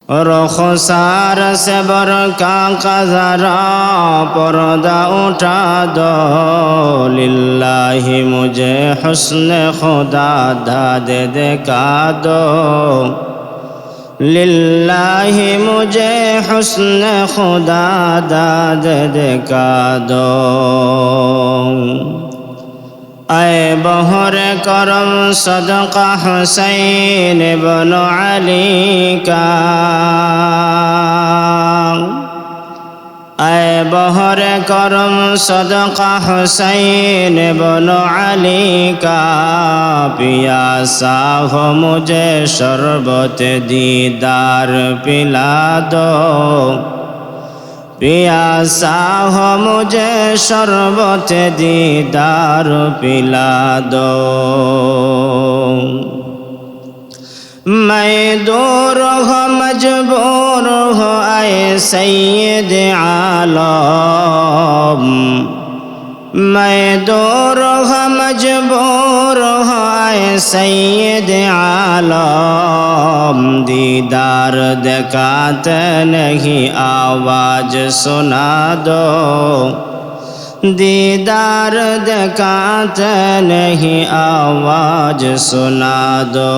रुखसार से बरका ज़रा पर्दा उठा दो, लिल्लाही मुझे हुस्न खुदा दाद दिखा दो, लिल्लाही मुझे हुस्न खुदा दाद दिखा दो। ऐ बहरे करम सदका हुसैन इब्न अली का, ऐ बहरे करम सदका हुसैन इब्न अली का, पियासा हो मुझे शरबत दीदार पिला दो, पियासा हो मुझे शरबत दीदार पिला दो। मैं दूर हो मजबूर हो ऐ सैयद आलम, मैं दूर हो मजबूर हो ऐ सैयद आलम, दीदार दिखाते नहीं आवाज सुना दो, दीदार दिखाते नहीं आवाज सुना दो।